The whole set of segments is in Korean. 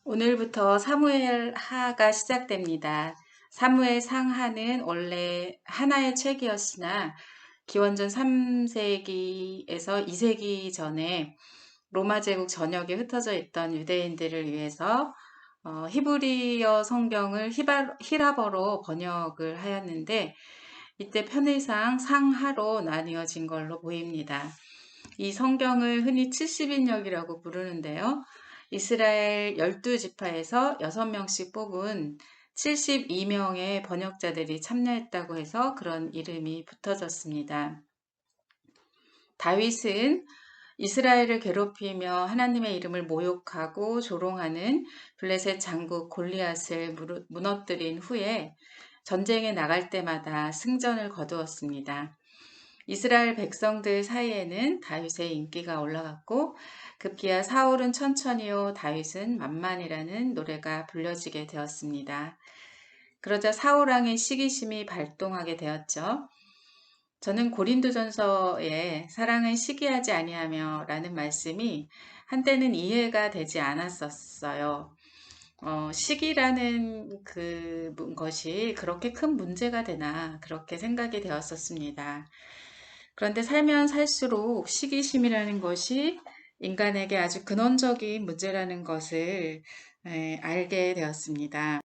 오늘부터 사무엘 하가 시작됩니다. 사무엘 상하는 원래 하나의 책이었으나 기원전 3세기에서 2세기 전에 로마 제국 전역에 흩어져 있던 유대인들을 위해서 히브리어 성경을 히라버로 번역을 하였는데 이때 편의상 상하로 나뉘어진 걸로 보입니다. 이 성경을 흔히 70인역이라고 부르는데요. 이스라엘 12지파에서 6명씩 뽑은 72명의 번역자들이 참여했다고 해서 그런 이름이 붙어졌습니다. 다윗은 이스라엘을 괴롭히며 하나님의 이름을 모욕하고 조롱하는 블레셋 장국 골리앗을 무너뜨린 후에 전쟁에 나갈 때마다 승전을 거두었습니다. 이스라엘 백성들 사이에는 다윗의 인기가 올라갔고 급기야 사울은 천천히요 다윗은 만만이라는 노래가 불려지게 되었습니다. 그러자 사울왕의 시기심이 발동하게 되었죠. 저는 고린도전서에 사랑은 시기하지 아니하며 라는 말씀이 한때는 이해가 되지 않았었어요. 시기라는 것이 그렇게 큰 문제가 되나 그렇게 생각이 되었었습니다. 그런데 살면 살수록 시기심이라는 것이 인간에게 아주 근원적인 문제라는 것을 알게 되었습니다.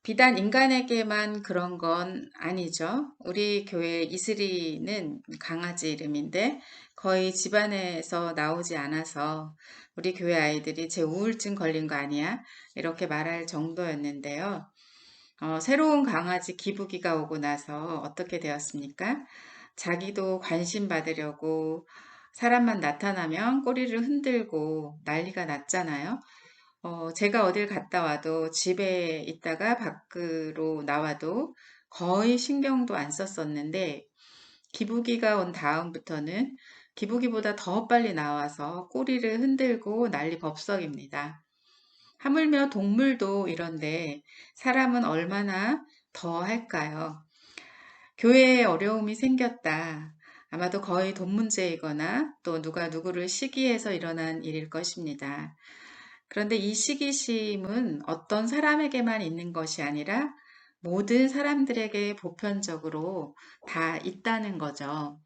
비단 인간에게만 그런 건 아니죠. 우리 교회 이슬이는 강아지 이름인데 거의 집안에서 나오지 않아서 우리 교회 아이들이 제 우울증 걸린 거 아니야? 이렇게 말할 정도였는데요. 새로운 강아지 기부기가 오고 나서 어떻게 되었습니까? 자기도 관심 받으려고 사람만 나타나면 꼬리를 흔들고 난리가 났잖아요. 제가 어딜 갔다 와도 집에 있다가 밖으로 나와도 거의 신경도 안 썼었는데 기부기가 온 다음부터는 기부기보다 더 빨리 나와서 꼬리를 흔들고 난리 법석입니다. 하물며 동물도 이런데 사람은 얼마나 더 할까요? 교회에 어려움이 생겼다. 아마도 거의 돈 문제이거나 또 누가 누구를 시기해서 일어난 일일 것입니다. 그런데 이 시기심은 어떤 사람에게만 있는 것이 아니라 모든 사람들에게 보편적으로 다 있다는 거죠.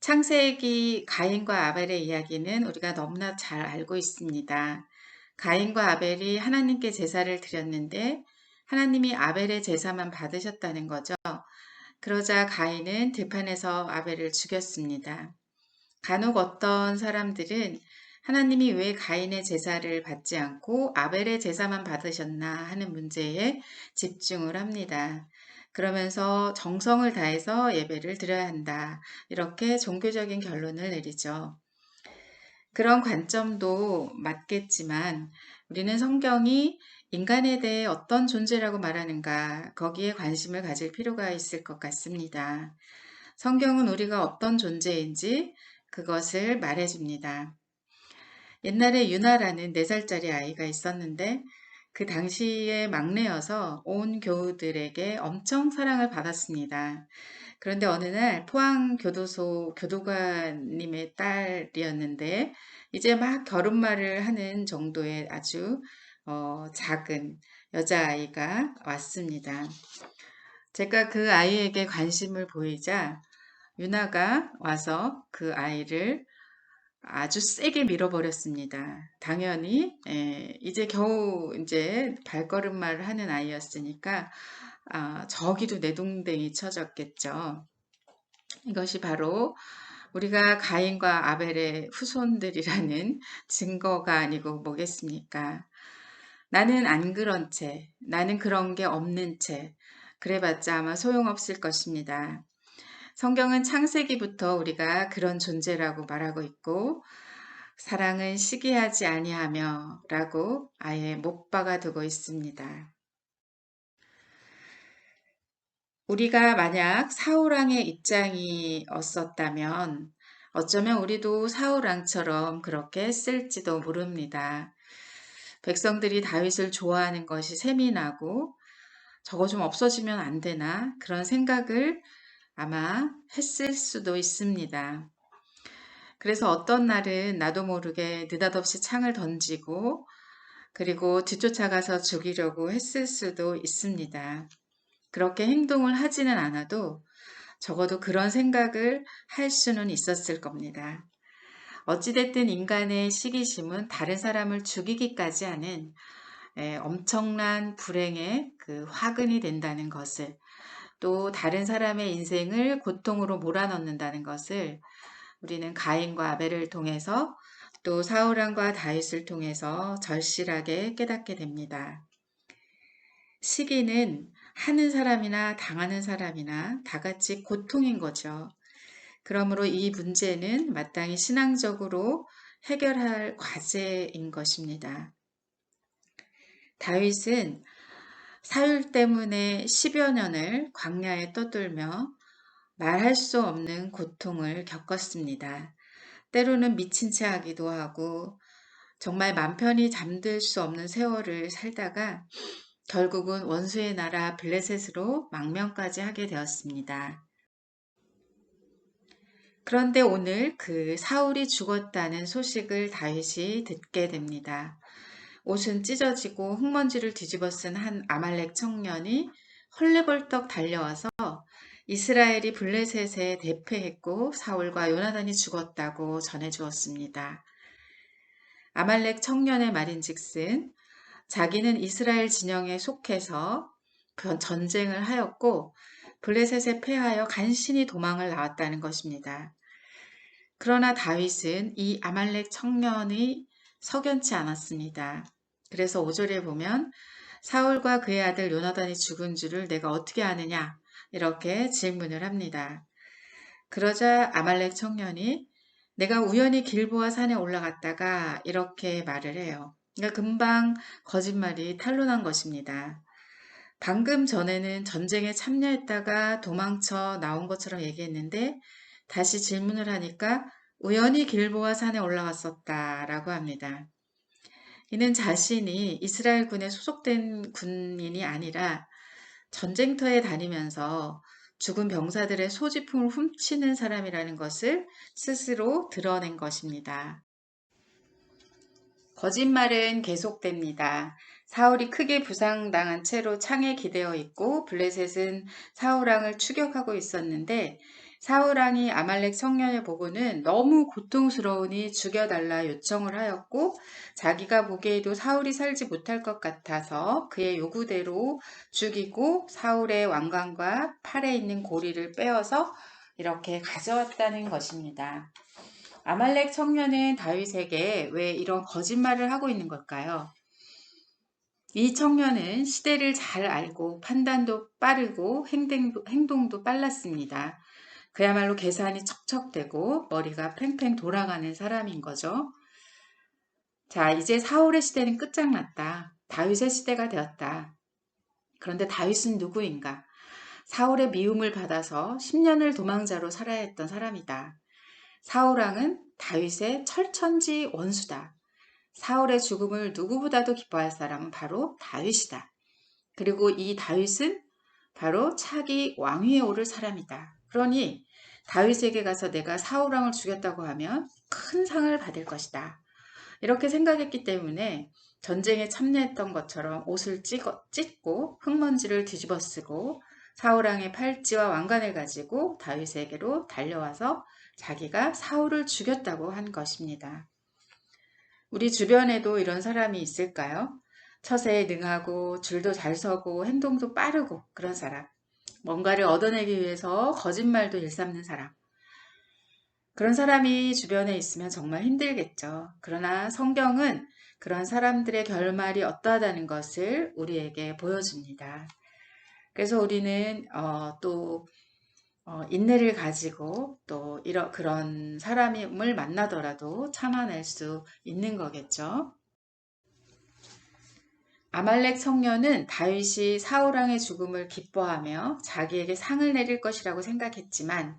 창세기 가인과 아벨의 이야기는 우리가 너무나 잘 알고 있습니다. 가인과 아벨이 하나님께 제사를 드렸는데 하나님이 아벨의 제사만 받으셨다는 거죠. 그러자 가인은 들판에서 아벨을 죽였습니다. 간혹 어떤 사람들은 하나님이 왜 가인의 제사를 받지 않고 아벨의 제사만 받으셨나 하는 문제에 집중을 합니다. 그러면서 정성을 다해서 예배를 드려야 한다. 이렇게 종교적인 결론을 내리죠. 그런 관점도 맞겠지만 우리는 성경이 인간에 대해 어떤 존재라고 말하는가 거기에 관심을 가질 필요가 있을 것 같습니다. 성경은 우리가 어떤 존재인지 그것을 말해줍니다. 옛날에 유나라는 4살짜리 아이가 있었는데 그 당시에 막내여서 온 교우들에게 엄청 사랑을 받았습니다. 그런데 어느 날 포항교도소 교도관님의 딸이었는데 이제 막 결혼말을 하는 정도의 아주 작은 여자아이가 왔습니다. 제가 그 아이에게 관심을 보이자 유나가 와서 그 아이를 아주 세게 밀어버렸습니다. 당연히 이제 겨우 이제 발걸음마를 하는 아이였으니까 저기도 내동댕이 쳐졌겠죠. 이것이 바로 우리가 가인과 아벨의 후손들이라는 증거가 아니고 뭐겠습니까? 나는 안 그런 채, 나는 그런 게 없는 채, 그래봤자 아마 소용없을 것입니다. 성경은 창세기부터 우리가 그런 존재라고 말하고 있고 사랑은 시기하지 아니하며 라고 아예 못 박아두고 있습니다. 우리가 만약 사울왕의 입장이었었다면 어쩌면 우리도 사울왕처럼 그렇게 했을지도 모릅니다. 백성들이 다윗을 좋아하는 것이 셈이 나고 저거 좀 없어지면 안 되나 그런 생각을 아마 했을 수도 있습니다. 그래서 어떤 날은 나도 모르게 느닷없이 창을 던지고 그리고 뒤쫓아가서 죽이려고 했을 수도 있습니다. 그렇게 행동을 하지는 않아도 적어도 그런 생각을 할 수는 있었을 겁니다. 어찌됐든 인간의 시기심은 다른 사람을 죽이기까지 하는 엄청난 불행의 그 화근이 된다는 것을, 또 다른 사람의 인생을 고통으로 몰아넣는다는 것을 우리는 가인과 아벨을 통해서, 또 사울왕과 다윗을 통해서 절실하게 깨닫게 됩니다. 시기는 하는 사람이나 당하는 사람이나 다 같이 고통인 거죠. 그러므로 이 문제는 마땅히 신앙적으로 해결할 과제인 것입니다. 다윗은 사울 때문에 10여 년을 광야에 떠돌며 말할 수 없는 고통을 겪었습니다. 때로는 미친 채 하기도 하고 정말 맘 편히 잠들 수 없는 세월을 살다가 결국은 원수의 나라 블레셋으로 망명까지 하게 되었습니다. 그런데 오늘 그 사울이 죽었다는 소식을 다윗이 듣게 됩니다. 옷은 찢어지고 흙먼지를 뒤집어 쓴 한 아말렉 청년이 헐레벌떡 달려와서 이스라엘이 블레셋에 대패했고 사울과 요나단이 죽었다고 전해주었습니다. 아말렉 청년의 말인즉슨 자기는 이스라엘 진영에 속해서 전쟁을 하였고 블레셋에 패하여 간신히 도망을 나왔다는 것입니다. 그러나 다윗은 이 아말렉 청년이 석연치 않았습니다. 그래서 5절에 보면 사울과 그의 아들 요나단이 죽은 줄을 내가 어떻게 아느냐 이렇게 질문을 합니다. 그러자 아말렉 청년이 내가 우연히 길보아 산에 올라갔다가 이렇게 말을 해요. 그러니까 금방 거짓말이 탄로난 것입니다. 방금 전에는 전쟁에 참여했다가 도망쳐 나온 것처럼 얘기했는데 다시 질문을 하니까 우연히 길보아 산에 올라갔었다라고 합니다. 이는 자신이 이스라엘 군에 소속된 군인이 아니라 전쟁터에 다니면서 죽은 병사들의 소지품을 훔치는 사람이라는 것을 스스로 드러낸 것입니다. 거짓말은 계속됩니다. 사울이 크게 부상당한 채로 창에 기대어 있고 블레셋은 사울왕을 추격하고 있었는데 사울왕이 아말렉 청년을 보고는 너무 고통스러우니 죽여달라 요청을 하였고 자기가 보기에도 사울이 살지 못할 것 같아서 그의 요구대로 죽이고 사울의 왕관과 팔에 있는 고리를 빼어서 이렇게 가져왔다는 것입니다. 아말렉 청년은 다윗에게 왜 이런 거짓말을 하고 있는 걸까요? 이 청년은 시대를 잘 알고 판단도 빠르고 행동도 빨랐습니다. 그야말로 계산이 척척되고 머리가 팽팽 돌아가는 사람인 거죠. 자, 이제 사울의 시대는 끝장났다. 다윗의 시대가 되었다. 그런데 다윗은 누구인가? 사울의 미움을 받아서 10년을 도망자로 살아야 했던 사람이다. 사울왕은 다윗의 철천지 원수다. 사울의 죽음을 누구보다도 기뻐할 사람은 바로 다윗이다. 그리고 이 다윗은 바로 차기 왕위에 오를 사람이다. 그러니 다윗에게 가서 내가 사울왕을 죽였다고 하면 큰 상을 받을 것이다. 이렇게 생각했기 때문에 전쟁에 참여했던 것처럼 옷을 찢고 흙먼지를 뒤집어 쓰고 사울왕의 팔찌와 왕관을 가지고 다윗에게로 달려와서 자기가 사울을 죽였다고 한 것입니다. 우리 주변에도 이런 사람이 있을까요? 처세에 능하고 줄도 잘 서고 행동도 빠르고 그런 사람. 뭔가를 얻어내기 위해서 거짓말도 일삼는 사람. 그런 사람이 주변에 있으면 정말 힘들겠죠. 그러나 성경은 그런 사람들의 결말이 어떠하다는 것을 우리에게 보여줍니다. 그래서 우리는 또 인내를 가지고 또 그런 사람을 만나더라도 참아낼 수 있는 거겠죠. 아말렉 청년은 다윗이 사울왕의 죽음을 기뻐하며 자기에게 상을 내릴 것이라고 생각했지만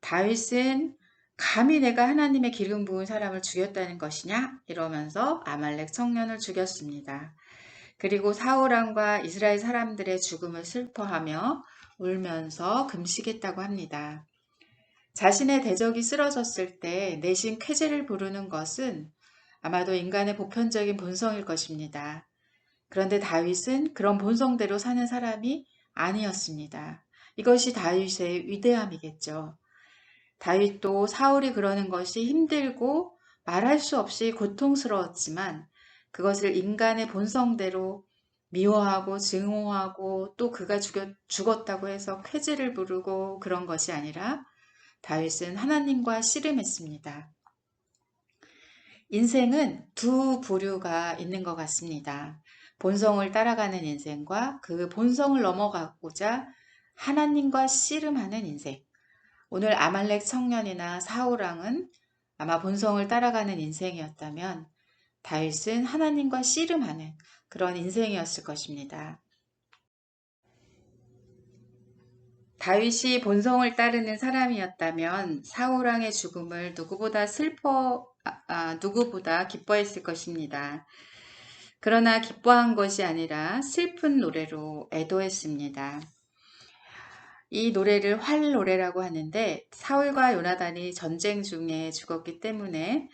다윗은 감히 내가 하나님의 기름 부은 사람을 죽였다는 것이냐? 이러면서 아말렉 청년을 죽였습니다. 그리고 사울왕과 이스라엘 사람들의 죽음을 슬퍼하며 울면서 금식했다고 합니다. 자신의 대적이 쓰러졌을 때 내심 쾌재를 부르는 것은 아마도 인간의 보편적인 본성일 것입니다. 그런데 다윗은 그런 본성대로 사는 사람이 아니었습니다. 이것이 다윗의 위대함이겠죠. 다윗도 사울이 그러는 것이 힘들고 말할 수 없이 고통스러웠지만 그것을 인간의 본성대로 미워하고 증오하고 또 그가 죽었다고 해서 쾌재를 부르고 그런 것이 아니라 다윗은 하나님과 씨름했습니다. 인생은 두 부류가 있는 것 같습니다. 본성을 따라가는 인생과 그 본성을 넘어가고자 하나님과 씨름하는 인생. 오늘 아말렉 청년이나 사울왕은 아마 본성을 따라가는 인생이었다면 다윗은 하나님과 씨름하는 그런 인생이었을 것입니다. 다윗이 본성을 따르는 사람이었다면 사울왕의 죽음을 누구보다 기뻐했을 것입니다. 그러나 기뻐한 것이 아니라 슬픈 노래로 애도했습니다. 이 노래를 활 노래라고 하는데 사울과 요나단이 전쟁 중에 죽었기 때문에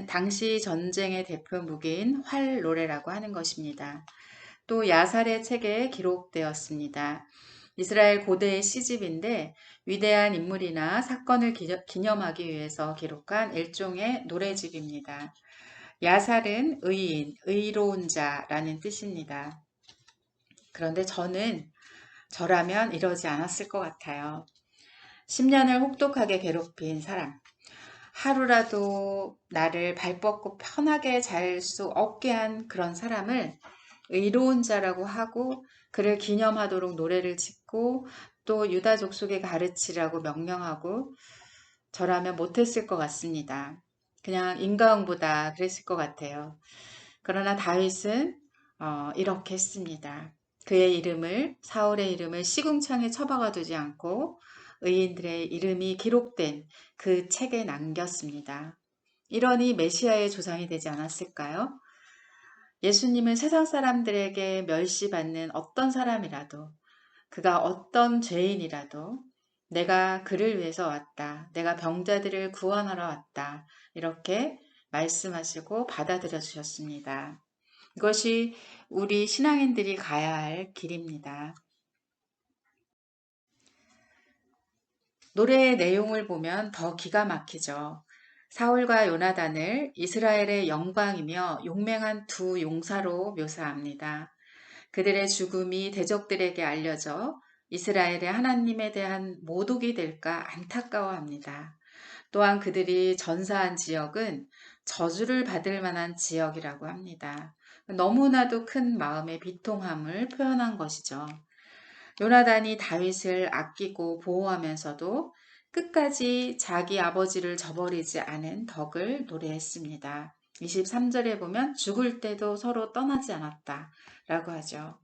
당시 전쟁의 대표 무기인 활 노래라고 하는 것입니다. 또 야살의 책에 기록되었습니다. 이스라엘 고대의 시집인데 위대한 인물이나 사건을 기념하기 위해서 기록한 일종의 노래집입니다. 야살은 의인, 의로운 자라는 뜻입니다. 그런데 저라면 이러지 않았을 것 같아요. 10년을 혹독하게 괴롭힌 사람, 하루라도 나를 발 뻗고 편하게 잘 수 없게 한 그런 사람을 의로운 자라고 하고 그를 기념하도록 노래를 짓고 또 유다 족속에 가르치라고 명령하고 저라면 못했을 것 같습니다. 그냥 인과응보다 그랬을 것 같아요. 그러나 다윗은 이렇게 했습니다. 사울의 이름을 시궁창에 처박아 두지 않고 의인들의 이름이 기록된 그 책에 남겼습니다. 이러니 메시아의 조상이 되지 않았을까요? 예수님은 세상 사람들에게 멸시받는 어떤 사람이라도 그가 어떤 죄인이라도 내가 그를 위해서 왔다. 내가 병자들을 구원하러 왔다. 이렇게 말씀하시고 받아들여 주셨습니다. 이것이 우리 신앙인들이 가야 할 길입니다. 노래의 내용을 보면 더 기가 막히죠. 사울과 요나단을 이스라엘의 영광이며 용맹한 두 용사로 묘사합니다. 그들의 죽음이 대적들에게 알려져 이스라엘의 하나님에 대한 모독이 될까 안타까워합니다. 또한 그들이 전사한 지역은 저주를 받을 만한 지역이라고 합니다. 너무나도 큰 마음의 비통함을 표현한 것이죠. 요나단이 다윗을 아끼고 보호하면서도 끝까지 자기 아버지를 저버리지 않은 덕을 노래했습니다. 23절에 보면 죽을 때도 서로 떠나지 않았다 라고 하죠.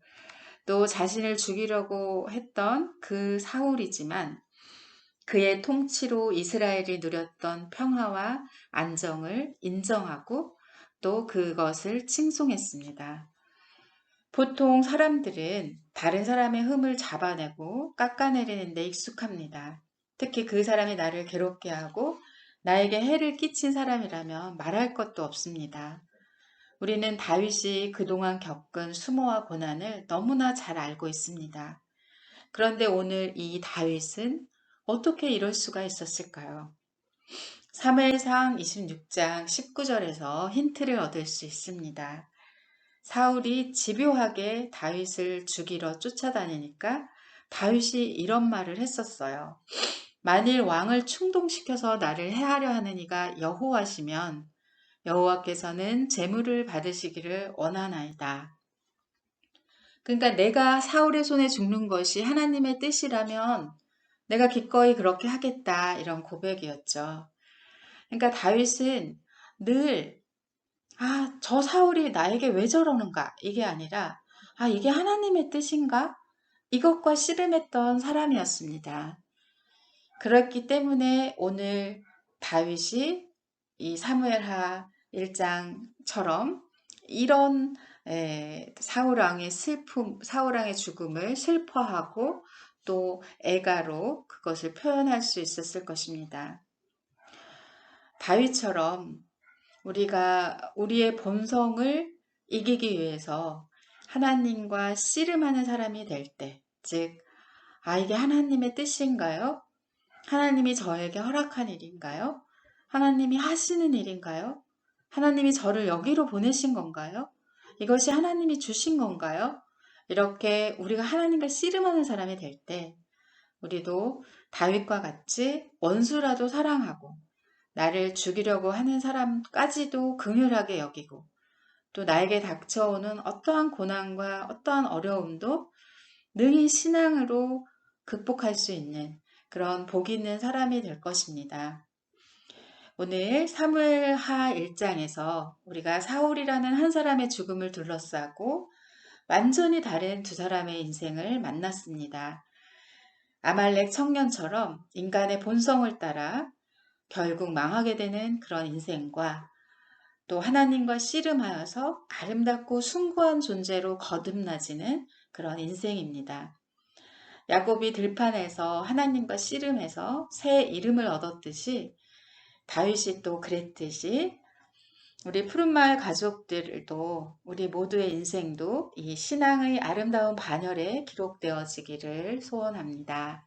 또 자신을 죽이려고 했던 그 사울이지만 그의 통치로 이스라엘이 누렸던 평화와 안정을 인정하고 또 그것을 칭송했습니다. 보통 사람들은 다른 사람의 흠을 잡아내고 깎아내리는 데 익숙합니다. 특히 그 사람이 나를 괴롭게 하고 나에게 해를 끼친 사람이라면 말할 것도 없습니다. 우리는 다윗이 그동안 겪은 수모와 고난을 너무나 잘 알고 있습니다. 그런데 오늘 이 다윗은 어떻게 이럴 수가 있었을까요? 사무엘상 26장 19절에서 힌트를 얻을 수 있습니다. 사울이 집요하게 다윗을 죽이러 쫓아다니니까 다윗이 이런 말을 했었어요. 만일 왕을 충동시켜서 나를 해하려 하는 이가 여호와시면 여호와께서는 재물을 받으시기를 원하나이다. 그러니까 내가 사울의 손에 죽는 것이 하나님의 뜻이라면 내가 기꺼이 그렇게 하겠다 이런 고백이었죠. 그러니까 다윗은 늘 저 사울이 나에게 왜 저러는가? 이게 아니라, 이게 하나님의 뜻인가? 이것과 씨름했던 사람이었습니다. 그렇기 때문에 오늘 다윗이 이 사무엘하 1장처럼 이런 사울왕의 죽음을 슬퍼하고 또 애가로 그것을 표현할 수 있었을 것입니다. 다윗처럼 우리가 우리의 본성을 이기기 위해서 하나님과 씨름하는 사람이 될 때, 즉, 이게 하나님의 뜻인가요? 하나님이 저에게 허락한 일인가요? 하나님이 하시는 일인가요? 하나님이 저를 여기로 보내신 건가요? 이것이 하나님이 주신 건가요? 이렇게 우리가 하나님과 씨름하는 사람이 될 때, 우리도 다윗과 같이 원수라도 사랑하고, 나를 죽이려고 하는 사람까지도 긍휼하게 여기고, 또 나에게 닥쳐오는 어떠한 고난과 어떠한 어려움도 능히 신앙으로 극복할 수 있는 그런 복 있는 사람이 될 것입니다. 오늘 사무엘하 1장에서 우리가 사울이라는 한 사람의 죽음을 둘러싸고 완전히 다른 두 사람의 인생을 만났습니다. 아말렉 청년처럼 인간의 본성을 따라 결국 망하게 되는 그런 인생과 또 하나님과 씨름하여서 아름답고 숭고한 존재로 거듭나지는 그런 인생입니다. 야곱이 들판에서 하나님과 씨름해서 새 이름을 얻었듯이 다윗이 또 그랬듯이 우리 푸른마을 가족들도 우리 모두의 인생도 이 신앙의 아름다운 반열에 기록되어지기를 소원합니다.